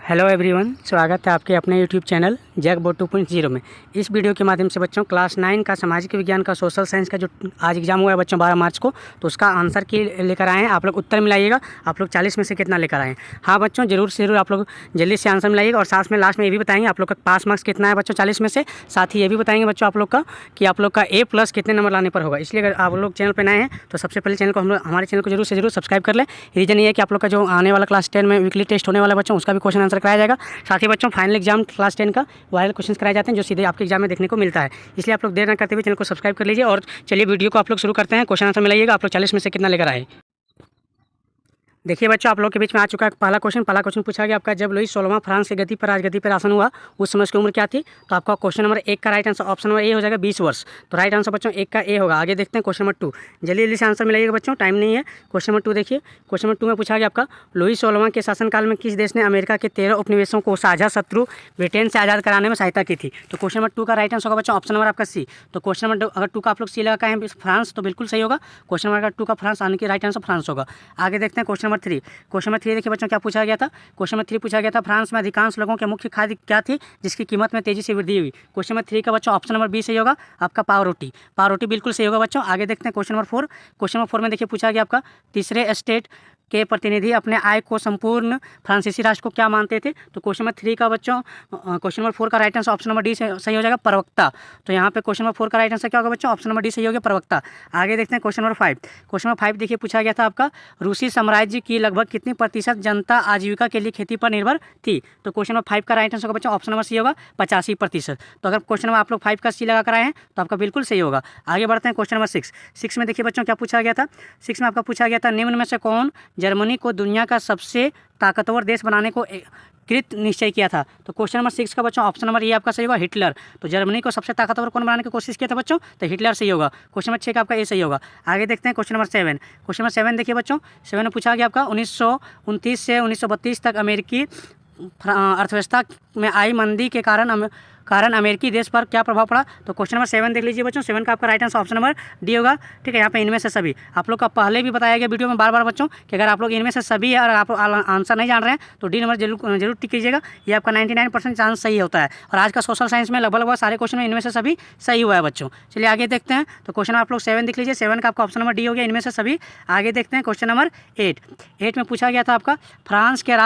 Hello everyone, स्वागत है आपके अपने यूट्यूब चैनल जैक बोर्ड 2.0 में। इस वीडियो के माध्यम से बच्चों क्लास 9 का सामाजिक विज्ञान का सोशल साइंस का जो आज एग्जाम हुआ है बच्चों 12 मार्च को, तो उसका आंसर की लेकर आए हैं। आप लोग उत्तर मिलाइएगा, आप लोग 40 में से कितना लेकर आए हैं। हाँ बच्चों, जरूर से जरूर आप लोग जल्दी से आंसर मिलाइएगा। और साथ में लास्ट में ये भी बताएंगे आप लोग का पास मार्क्स कितना है बच्चों 40 में से। साथ ही ये भी बताएंगे बच्चों आप लोग का कि आप लोग का A+ कितने नंबर लाने पर होगा। इसलिए अगर आप लोग चैनल पर नए हैं तो सबसे पहले चैनल को हमारे चैनल को जरूर से जरूर सब्सक्राइब कर लें। रीजन ये है कि आप लोग का जो आने वाला क्लास 10 में वीकली टेस्ट होने वाला बच्चों, उसका भी क्वेश्चन आंसर कराया जाएगा। साथ ही बच्चों फाइनल एग्जाम क्लास 10 का वायरल क्वेश्चन कराए जाते हैं जो सीधे आपके एग्जाम में देखने को मिलता है। इसलिए आप लोग देर न करते हुए चैनल को सब्सक्राइब कर लीजिए। और चलिए वीडियो को आप लोग शुरू करते हैं। क्वेश्चन आंसर मिलाइएगा, आप लोग 40 में से कितना लेकर आए। देखिए बच्चों, आप लोग के बीच में आ चुका है पहला क्वेश्चन पूछा गया आपका, जब लुई 16वां फ्रांस की गद्दी पर राजगद्दी पर आसन हुआ उस समय उसकी उम्र क्या थी। तो आपका क्वेश्चन नंबर 1 का right answer option number A हो जाएगा 20 वर्ष। तो राइट आंसर बच्चों 1 का ए होगा। आगे देखते हैं क्वेश्चन नंबर 2। जल्दी जल्दी से आंसर मिलाइएगा बच्चों, टाइम नहीं है। क्वेश्चन नंबर 2 देखिए, क्वेश्चन नंबर 2 में पूछा गया आपका, लुई 16वां के शासनकाल में किस देश ने अमेरिका के 13 उपनिवेशों को साझा शत्रु ब्रिटेन से आज़ाद कराने में सहायता की थी। तो क्वेश्चन नंबर 2 का राइट आंसर होगा बच्चों ऑप्शन नंबर आपका सी। तो क्वेश्चन नंबर अगर 2 का आप लोग सी लगा है फ्रांस, तो बिल्कुल सही होगा। क्वेश्चन नंबर 2 का फ्रांस आने की राइट आंसर फ्रांस होगा। आगे देखते हैं क्वेश्चन नंबर 3। क्वेश्चन नंबर 3 देखिए बच्चों क्या पूछा गया था। क्वेश्चन नंबर 3 पूछा गया था, फ्रांस में अधिकांश लोगों के मुख्य खाद्य क्या थी जिसकी कीमत में तेजी से वृद्धि हुई। क्वेश्चन नंबर 3 का बच्चों ऑप्शन नंबर बी सही होगा, आपका पाव रोटी। पाव रोटी बिल्कुल सही होगा बच्चों। आगे देखते हैं क्वेश्चन नंबर 4। क्वेश्चन नंबर 4 में देखिए पूछा गया आपका, तीसरे स्टेट के प्रतिनिधि अपने आय को संपूर्ण फ्रांसीसी राष्ट्र को क्या मानते थे। तो क्वेश्चन नंबर 3 का बच्चों क्वेश्चन नंबर 4 का right answer option number D सही हो जाएगा, प्रवक्ता। तो यहाँ पे क्वेश्चन नंबर 4 का राइट आंसर क्या होगा बच्चों, ऑप्शन नंबर डी सही हो गया, प्रवक्ता। आगे देखते हैं क्वेश्चन नंबर 5। क्वेश्चन नंबर 5 देखिए पूछा गया था आपका, रूसी साम्राज्य की लगभग कितनी प्रतिशत जनता आजीविका के लिए खेती पर निर्भर थी। तो क्वेश्चन नंबर 5 का राइट आंसर होगा बच्चों ऑप्शन नंबर सी होगा, 85%। तो अगर क्वेश्चन नंबर आप लोग 5 का सी लगा कर आए हैं तो आपका बिल्कुल सही होगा। आगे बढ़ते हैं क्वेश्चन नंबर 6 में देखिए बच्चों क्या पूछा गया था। 6 में आपका पूछा गया था, निम्न में से कौन जर्मनी को दुनिया का सबसे ताकतवर देश बनाने को कृत निश्चय किया था। तो क्वेश्चन नंबर 6 का बच्चों ऑप्शन नंबर ये आपका सही होगा, हिटलर। तो जर्मनी को सबसे ताकतवर कौन बनाने की कोशिश किया था बच्चों, तो हिटलर सही होगा। क्वेश्चन नंबर 6 का आपका ये सही होगा। आगे देखते हैं क्वेश्चन नंबर 7। क्वेश्चन नंबर 7 देखिए बच्चों, 7 में पूछा गया आपका, 1929 से 1932 तक अमेरिकी अर्थव्यवस्था में आई मंदी के कारण अमेरिकी देश पर क्या प्रभाव पड़ा। तो क्वेश्चन नंबर 7 देख लीजिए बच्चों, 7 का आपका right answer option number D होगा। ठीक है, यहाँ पे इनमें से सभी आप लोग का पहले भी बताया गया वीडियो में बार बार बच्चों कि अगर आप लोग इनमें से सभी है और आप आंसर नहीं जान रहे हैं तो डी नंबर जरूर टिक कीजिएगा। ये आपका 99% चांस सही होता है। और आज का सोशल साइंस में लगभग सारे क्वेश्चन में इनमें से सभी सही हुआ है बच्चों। चलिए आगे देखते हैं। तो क्वेश्चन आप लोग 7 देख लीजिए, 7 का आपका ऑप्शन नंबर डी हो गया, इनमें से सभी। आगे देखते हैं क्वेश्चन नंबर 8 में पूछा गया था आपका, फ्रांस के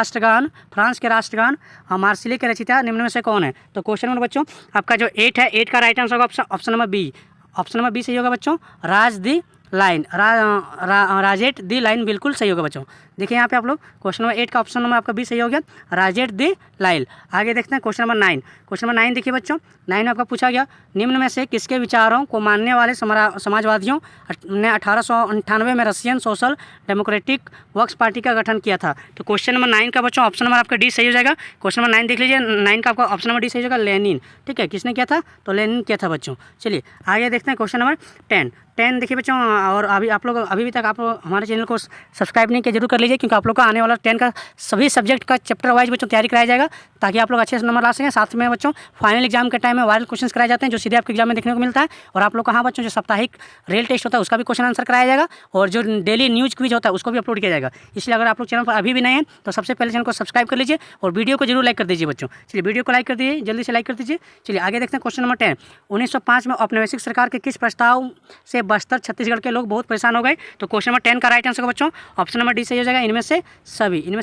राष्ट्रगान मार्सिले के रचयिता निम्न में से कौन है। तो क्वेश्चन नंबर बच्चों आपका जो 8 है, 8 का राइट आंसर होगा option number B. Option number B सही होगा बच्चों, राज दी लाइन, राजेट दी लाइन बिल्कुल सही होगा बच्चों। देखिए यहाँ पे आप लोग क्वेश्चन नंबर 8 का ऑप्शन नंबर आपका बी सही हो गया, राजेट दी लाइन। आगे देखते हैं क्वेश्चन नंबर 9। क्वेश्चन नंबर 9 देखिए बच्चों, 9 में आपका पूछा गया, निम्न में से किसके विचारों को मानने वाले समाजवादियों ने 1898 में Russian social democratic works party का गठन किया था। तो क्वेश्चन नंबर 9 का बच्चों ऑप्शन नंबर आपका डी सही हो जाएगा। क्वेश्चन नंबर 9 देख लीजिए, 9 का आपका ऑप्शन नंबर डी सही हो जाएगा, लेनिन। ठीक है, किसने किया था, तो लेनिन किया था बच्चों। चलिए आगे देखते हैं क्वेश्चन नंबर 10 देखिए बच्चों। और अभी आप लोग अभी तक आप हमारे चैनल को सब्सक्राइब नहीं किया जरूर कर लीजिए, क्योंकि आप लोग का आने वाला 10 का सभी सब्जेक्ट का चैप्टर वाइज बच्चों तैयारी कराया जाएगा ताकि आप लोग अच्छे से नंबर ला सकें। साथ में बच्चों फाइनल एग्जाम के टाइम में वायरल क्वेश्चन कराए जाते हैं जो सीधे आपके एग्जाम में देखने को मिलता है। और आप लोग का हाँ बच्चों जो साप्ताहिक रियल टेस्ट होता है उसका भी क्वेश्चन आंसर कराया जाएगा, और जो डेली न्यूज क्विज होता है उसको भी अपलोड किया जाएगा। इसलिए अगर आप लोग चैनल पर अभी भी नए हैं तो सबसे पहले चैनल को सब्सक्राइब कर लीजिए और वीडियो को जरूर लाइक कर दीजिए बच्चों। चलिए वीडियो को लाइक कर दीजिए, जल्दी से लाइक कर दीजिए। चलिए आगे देखते हैं क्वेश्चन नंबर 10। 1905 में औपनिवेशिक सरकार के किस प्रस्ताव से बस्तर छत्तीसगढ़ के लोग बहुत परेशान हो गए। तो क्वेश्चन नंबर 10 का राइट आंसर होगा बच्चों ऑप्शन नंबर डी सही हो जाएगा, इनमें से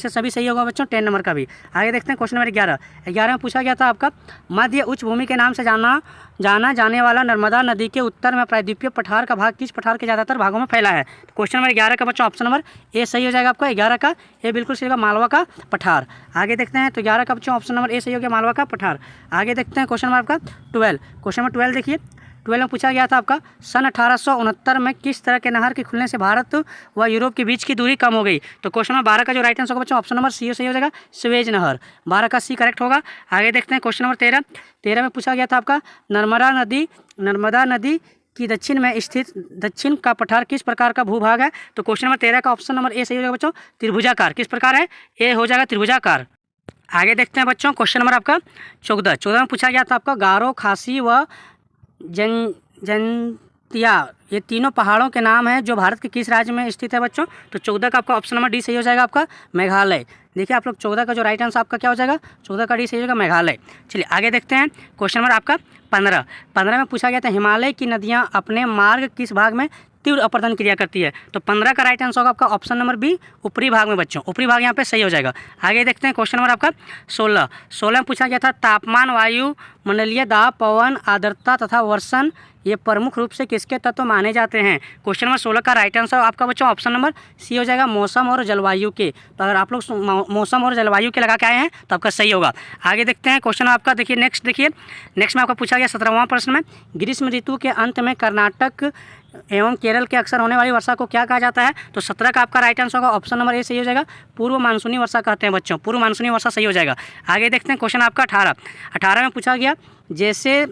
सभी सही होगा बच्चों 10 नंबर का भी। आगे देखते हैं क्वेश्चन नंबर 11 में पूछा गया था आपका, मध्य उच्च भूमि के नाम से जाना जाने वाला नर्मदा नदी के उत्तर में प्रायद्वीपीय पठार का भाग किस पठार के ज़्यादातर भागों में फैला है। तो क्वेश्चन नंबर 11 का बच्चों ऑप्शन नंबर ए सही हो जाएगा आपका, 11 का ए बिल्कुल सही होगा, मालवा का पठार। आगे देखते हैं तो 11 का बच्चों ऑप्शन नंबर ए सही हो गया, मालवा का पठार। आगे देखते हैं क्वेश्चन नंबर आपका 12। क्वेश्चन नंबर 12 देखिए, 12 में पूछा गया था आपका, सन 1869 में किस तरह के नहर के खुलने से भारत व यूरोप के बीच की दूरी कम हो गई। तो क्वेश्चन नंबर 12 का जो राइट आंसर होगा बच्चों ऑप्शन नंबर सी सही हो जाएगा, स्वेज नहर। 12 का सी करेक्ट होगा। आगे देखते हैं क्वेश्चन नंबर 13 में पूछा गया था आपका, नर्मदा नदी की दक्षिण में स्थित दक्षिण का पठार किस प्रकार का भूभाग है। तो क्वेश्चन नंबर 13 का ऑप्शन नंबर ए सही हो जाएगा बच्चों, त्रिभुजाकार। किस प्रकार है, ए हो जाएगा त्रिभुजाकार। आगे देखते हैं बच्चों क्वेश्चन नंबर आपका 14 में पूछा गया था आपका, गारो खासी व पर्वतिया, ये तीनों पहाड़ों के नाम हैं जो भारत के किस राज्य में स्थित है बच्चों? तो 14 का आपका ऑप्शन नंबर डी सही हो जाएगा आपका मेघालय। देखिए आप लोग 14 का जो राइट आंसर आपका क्या हो जाएगा? 14 का डी सही हो जाएगा मेघालय। चलिए आगे देखते हैं क्वेश्चन नंबर आपका 15 में पूछा गया था हिमालय की नदियाँ अपने मार्ग किस भाग में तीव्र अपरदन क्रिया करती है? तो 15 का राइट आंसर होगा आपका ऑप्शन नंबर बी ऊपरी भाग में बच्चों, ऊपरी भाग यहाँ पे सही हो जाएगा। आगे देखते हैं क्वेश्चन नंबर आपका 16 में पूछा गया था तापमान, वायु मंडलीय दाब, पवन, आर्द्रता तथा वर्षण ये प्रमुख रूप से किसके तत्व माने जाते हैं? क्वेश्चन नंबर 16 का राइट आंसर आपका बच्चों ऑप्शन नंबर सी हो जाएगा मौसम और जलवायु के। तो अगर आप लोग मौसम और जलवायु के लगा के आए हैं तो आपका सही होगा। आगे देखते हैं क्वेश्चन आपका, देखिए नेक्स्ट में आपका पूछा गया 17वां प्रश्न में ग्रीष्म ऋतु के अंत में कर्नाटक एवं केरल के अक्सर होने वाली वर्षा को क्या कहा जाता है? तो 17 का आपका राइट आंसर होगा ऑप्शन नंबर ए सही हो जाएगा, पूर्व मानसूनी वर्षा कहते हैं बच्चों, पूर्व मानसूनी वर्षा सही हो जाएगा। आगे देखते हैं क्वेश्चन आपका 18 में पूछा गया जैसे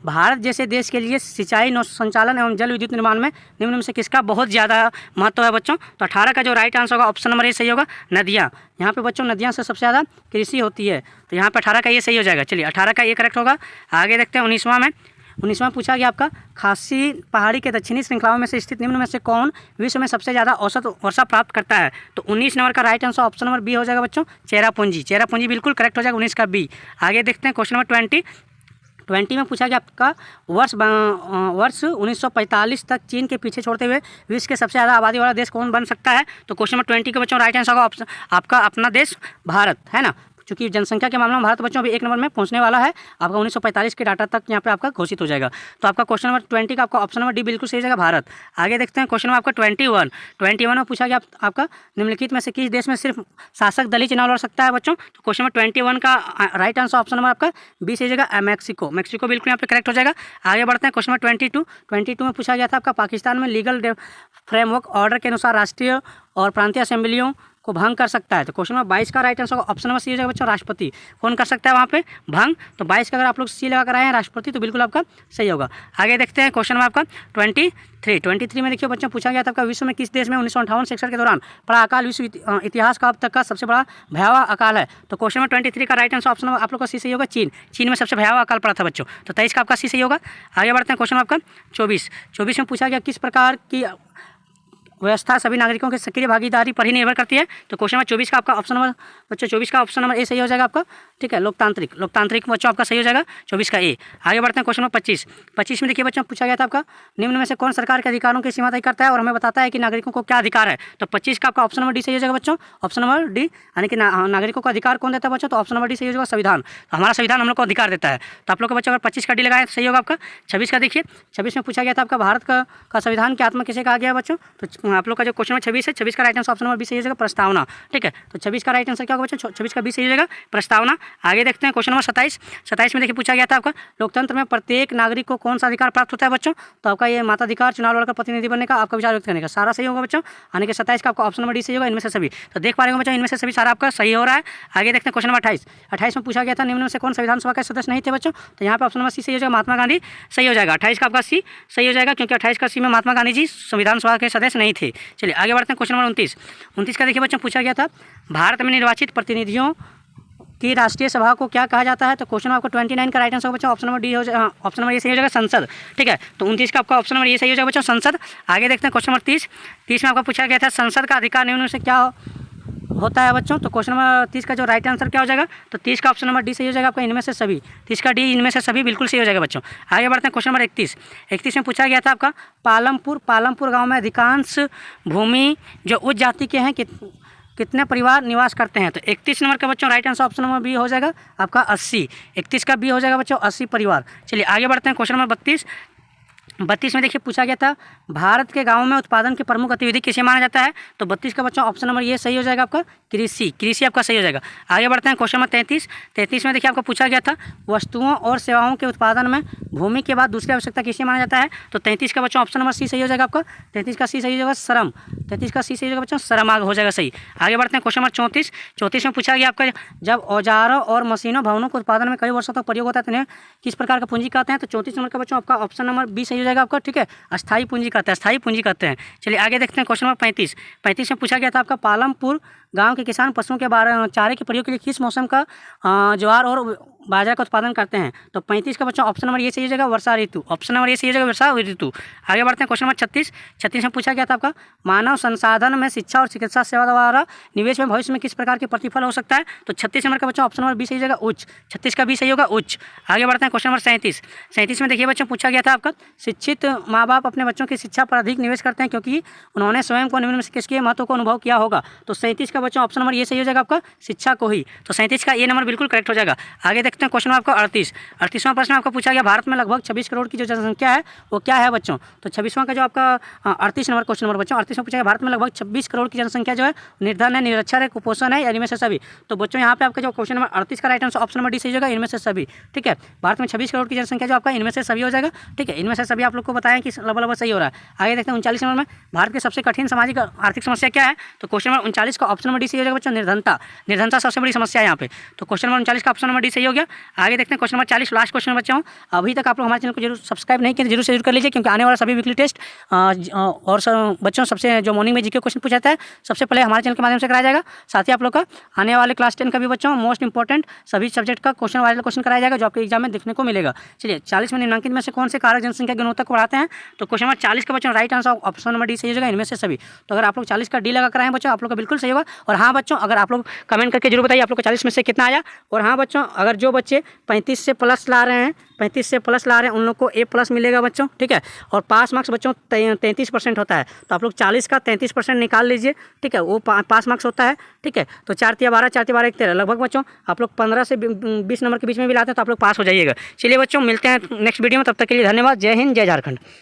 भारत जैसे देश के लिए सिंचाई, नौ संचालन एवं जल विद्युत निर्माण में निम्न में से किसका बहुत ज़्यादा महत्व है बच्चों? तो 18 का जो राइट आंसर होगा ऑप्शन नंबर ए सही होगा, नदियाँ। यहाँ पे बच्चों नदियाँ से सबसे ज़्यादा कृषि होती है, तो यहाँ पे 18 का ये सही हो जाएगा। चलिए 18 का ये करेक्ट होगा। आगे देखते हैं 19वां पूछा गया आपका खासी पहाड़ी के दक्षिणी श्रृंखलाओं में से स्थित निम्न में से कौन विश्व में सबसे ज़्यादा औसत वर्षा प्राप्त करता है? तो 19 नंबर का right answer option number B हो जाएगा बच्चों, चेरापूंजी बिल्कुल करेक्ट हो जाएगा, 19 का बी। आगे देखते हैं क्वेश्चन नंबर 20 में पूछा गया आपका वर्ष 1945 तक चीन के पीछे छोड़ते हुए विश्व के सबसे ज़्यादा आबादी वाला देश कौन बन सकता है? तो क्वेश्चन नंबर 20 के बच्चों राइट आंसर होगा आपका अपना देश भारत, है ना, क्योंकि जनसंख्या के मामले में भारत बच्चों अभी 1 नंबर में पहुंचने वाला है। आपका 1945 के डाटा तक यहाँ पे आपका घोषित हो जाएगा। तो आपका क्वेश्चन नंबर 20 का आपका ऑप्शन नंबर डी बिल्कुल सही जाएगा, भारत। आगे देखते हैं क्वेश्चन नंबर आपका 21 में पूछा गया आपका निम्नलिखित में से किस देश में सिर्फ शासक दल ही चुनाव लड़ सकता है बच्चों? तो क्वेश्चन नंबर 21 का राइट आंसर ऑप्शन नंबर आपका बी सही जाएगा, मैक्सिको बिल्कुल यहाँ पे करेक्ट हो जाएगा। आगे बढ़ते हैं क्वेश्चन नंबर 22 में पूछा गया था आपका पाकिस्तान में लीगल फ्रेमवर्क ऑर्डर के अनुसार राष्ट्रीय और प्रांतीय असेंबलियों को भंग कर सकता है? तो क्वेश्चन नंबर 22 का right answer option number C हो जाएगा बच्चों, राष्ट्रपति। कौन कर सकता है वहाँ पे भंग? तो 22 का अगर आप लोग सी लगा कर आए हैं राष्ट्रपति, तो बिल्कुल आपका सही होगा। आगे देखते हैं क्वेश्चन नंबर आपका 23 में देखिए बच्चों पूछा गया था आपका विश्व में किस देश में 1958 सेक्शन के दौरान पड़ा अकाल विश्व इतिहास का अब तक का सबसे बड़ा भयावह अकाल है? तो क्वेश्चन नंबर 23 का राइट आंसर ऑप्शन नंबर आप लोग का सी सही होगा, चीन में सबसे भयावह अकाल पड़ा था बच्चों। तो 23 का आपका सी सही होगा। आगे बढ़ते हैं क्वेश्चन आपका 24 में पूछा गया किस प्रकार की व्यवस्था सभी नागरिकों की सक्रिय भागीदारी पर ही निर्भर करती है? तो क्वेश्चन नंबर 24 का आपका ऑप्शन नंबर बच्चों 24 का ऑप्शन नंबर ए सही हो जाएगा आपका, ठीक है, लोकतांत्रिक बच्चों आपका सही हो जाएगा 24 का ए। आगे बढ़ते हैं क्वेश्चन नंबर 25 में देखिए बच्चों पूछा गया था आपका निम्न में से कौन सरकार के अधिकारों की सीमा तय करता है और हमें बताता है कि नागरिकों को क्या अधिकार है? तो 25 का आपका ऑप्शन नंबर डी सही हो जाएगा बच्चों, ऑप्शन नंबर डी, यानी कि नागरिकों को अधिकार कौन देता है बच्चों? तो ऑप्शन नंबर डी सही हो जाएगा, संविधान। तो हमारा संविधान हम लोग को अधिकार देता है। तो आप लोग का बच्चों अगर 25 का डी लगाए सही होगा आपका। 26 का देखिए 26 में पूछा गया था आपका भारत का संविधान की आत्मा किसे कहा गया बच्चों? तो आप लोग का जो क्वेश्चन नंबर 26 है, 26 का right answer option number B सही हो जाएगा, प्रस्तावना, ठीक है। तो 26 का राइट आंसर क्या होगा बच्चों? 26 का बी सही हो जाएगा, प्रस्तावना। आगे देखते हैं क्वेश्चन नंबर 27 में देखिए पूछा गया था आपका लोकतंत्र में प्रत्येक नागरिक को कौन सा अधिकार प्राप्त होता है बच्चों? तो आपका ये मताधिकार, चुनाव लड़कर प्रतिनिधि बनने का, आपका विचार व्यक्त करने का, सारा सही होगा बच्चों। यानी कि 27 का आपका ऑप्शन नंबर डी सही होगा, इनमें से सभी। तो देख पा रहे हो बच्चों इनमें से सभी सारा आपका सही हो रहा है। आगे देखते हैं क्वेश्चन नंबर 28 में पूछा गया था निम्न में से कौन संविधान सभा के सदस्य नहीं थे बच्चों? तो यहाँ पे ऑप्शन नंबर सी सही हो जाएगा, महात्मा गांधी सही हो जाएगा। 28 का आपका सी सही हो जाएगा, क्योंकि 28 का सी में महात्मा गांधी जी संविधान सभा के सदस्य नहीं थे। चलिए आगे बढ़ते हैं क्वेश्चन नंबर 29 का देखिए बच्चों पूछा गया था भारत में निर्वाचित प्रतिनिधियों की राष्ट्रीय सभा को क्या कहा जाता है? तो क्वेश्चन आपको 29 का राइट आंसर बच्चों ऑप्शन नंबर डी हो जाएगा, ऑप्शन नंबर ये सही हो जाएगा, संसद, ठीक है। तो 29 का आपका ऑप्शन नंबर ये सही हो जाएगा बच्चों, संसद। आगे देखते हैं क्वेश्चन नंबर 30 में आपका पूछा गया था संसद का अधिकार निम्न से क्या होता है बच्चों? तो क्वेश्चन नंबर 30 का जो राइट आंसर क्या हो जाएगा? तो 30 का ऑप्शन नंबर डी सही हो जाएगा आपका, इनमें से सभी। 30 का डी इनमें से सभी बिल्कुल सही हो जाएगा बच्चों। आगे बढ़ते हैं क्वेश्चन नंबर 31 में पूछा गया था आपका पालमपुर गाँव में अधिकांश भूमि जो उच्च जाति के हैं कितने परिवार निवास करते हैं? तो 31 नंबर का बच्चों right answer option number B हो जाएगा आपका 80। 31 का बी हो जाएगा बच्चों 80 परिवार। चलिए आगे बढ़ते हैं क्वेश्चन नंबर 32 में देखिए पूछा गया था भारत के गाँव में उत्पादन की प्रमुख गतिविधि किसे माना जाता है? तो 32 का बच्चों ऑप्शन नंबर ये सही हो जाएगा आपका, कृषि आपका सही हो जाएगा। आगे बढ़ते हैं क्वेश्चन नंबर 33 में देखिए आपको पूछा गया था वस्तुओं और सेवाओं के उत्पादन में भूमि के बाद दूसरी आवश्यकता किसे माना जाता है? तो 33 का बच्चों ऑप्शन नंबर सी सही हो जाएगा आपका, 33 का सी सही हो जाएगा, श्रम। 33 का सी सही हो जाएगा बच्चों, श्रम आगे हो जाएगा सही। आगे बढ़ते हैं क्वेश्चन नंबर 34 में पूछा गया आपका जब औजारों और मशीनों भवनों के उत्पादन में कई वर्षों तक प्रयोग होता है तो इन्हें किस प्रकार का पूंजी कहते हैं? तो 34 नंबर का बच्चों आपका ऑप्शन नंबर बी सही हो जाएगा आपका, ठीक है, अस्थायी पूंजी कहते हैं, चलिए आगे देखते हैं क्वेश्चन नंबर 35 में पूछा गया था आपका पालमपुर गाँव के किसान पशुओं के चारे के प्रयोग के लिए किस मौसम का ज्वार और बाजरा का उत्पादन करते हैं? तो 35 का बच्चों ऑप्शन नंबर ये सही हो जाएगा, वर्षा ऋतु। ऑप्शन नंबर ये सही हो जाएगा, वर्षा ऋतु। आगे बढ़ते हैं, क्वेश्चन नंबर 36 में पूछा गया था आपका, मानव संसाधन में शिक्षा और चिकित्सा सेवा द्वारा निवेश में भविष्य में किस प्रकार के प्रतिफल हो सकता है? तो 36 नंबर का बच्चों ऑप्शन नंबर बी सही हो जाएगा, उच्च। 36 का बी सही होगा, उच्च। आगे बढ़ते हैं, क्वेश्चन नंबर 37 में देखिए बच्चों पूछा गया था आपका, शिक्षित माँ बाप अपने बच्चों की शिक्षा पर अधिक निवेश करते हैं क्योंकि उन्होंने स्वयं को निम्न में से किसके महत्व को अनुभव किया होगा? तो 37 का बच्चों ऑप्शन नंबर ये सही हो जाएगा आपका, शिक्षा को ही। तो 37 का ये नंबर बिल्कुल करेक्ट हो जाएगा। आगे देखते हैं, क्वेश्चन आपका 38वां प्रश्न आपका पूछा गया, भारत में लगभग 26 करोड़ की जो जनसंख्या है वो क्या है बच्चों? तो 26वां का जो आपका 38 नंबर क्वेश्चन नंबर बच्चों 38 में पूछा गया, भारत में लगभग 26 करोड़ की जनसंख्या जो है निर्धन है, निरक्षर है, कुपोषण है, या इनमें से सभी? तो बच्चों यहाँ पे आपका जो क्वेश्चन नंबर 38 का right answer option number D सही होगा, इनमें से सभी। ठीक है, भारत में 26 करोड़ की जनसंख्या जो आपका इनमें से सभी हो जाएगा। ठीक है, इनमें से सभी आप लोग को बताएं कि लगभग सही हो रहा है। आगे देखते हैं 39 नंबर में, भारत की सबसे कठिन सामाजिक आर्थिक समस्या क्या है? तो क्वेश्चन नंबर 39 का ऑप्शन नंबर डी सही हो जाएगा बच्चों, निर्धनता। निर्धनता सबसे बड़ी समस्या है यहाँ पे। तो क्वेश्चन नंबर 39 का ऑप्शन नंबर डी सही हो गया। आगे देखते हैं क्वेश्चन नंबर 40, लास्ट क्वेश्चन बच्चों। अभी तक आप लोग हमारे चैनल को जरूर सब्सक्राइब नहीं किए, जरूर से जरूर कर लीजिए, क्योंकि आने वाला सभी वीकली टेस्ट और बच्चों सबसे जो मॉर्निंग में जीके क्वेश्चन पूछा जाता है सबसे पहले हमारे चैनल के माध्यम से कराया जाएगा। साथ ही आप लोग का आने वाले क्लास 10 का भी बच्चों मोस्ट इंपॉर्टेंट सभी सब्जेक्ट का क्वेश्चन वायरल क्वेश्चन कराया जाएगा, जो आपके एग्जाम में देखने को मिलेगा। चलिए, 40 में निम्नलिखित में से कौन से कारक जनसंख्या गुणवत्ता को बढ़ाते हैं? तो क्वेश्चन नंबर 40 का बच्चों right answer option number D सही हो जाएगा, इनमें से सभी। तो अगर आप लोग 40 का डी लगा कराएं बच्चों, आप लोग का बिल्कुल सही होगा। और हाँ बच्चों, अगर आप लोग कमेंट करके जरूर बताइए आप लोग को 40 में से कितना आया। और हाँ बच्चों, अगर जो बच्चे 35 से प्लस ला रहे हैं, 35 से प्लस ला रहे हैं, उन लोग को A+ मिलेगा बच्चों। ठीक है, और पास मार्क्स बच्चों 33% होता है, तो आप लोग 40 का 33% निकाल लीजिए। ठीक है, वो पास मार्क्स होता है। ठीक है, तो 4 तिया 12, 4 तिया 12, 1 13, लगभग बच्चों आप लोग 15 से 20 नंबर के बीच में भी लाते हैं तो आप लोग पास हो जाइएगा। चलिए बच्चों, मिलते हैं नेक्स्ट वीडियो में, तब तक के लिए धन्यवाद। जय हिंद, जय झारखंड।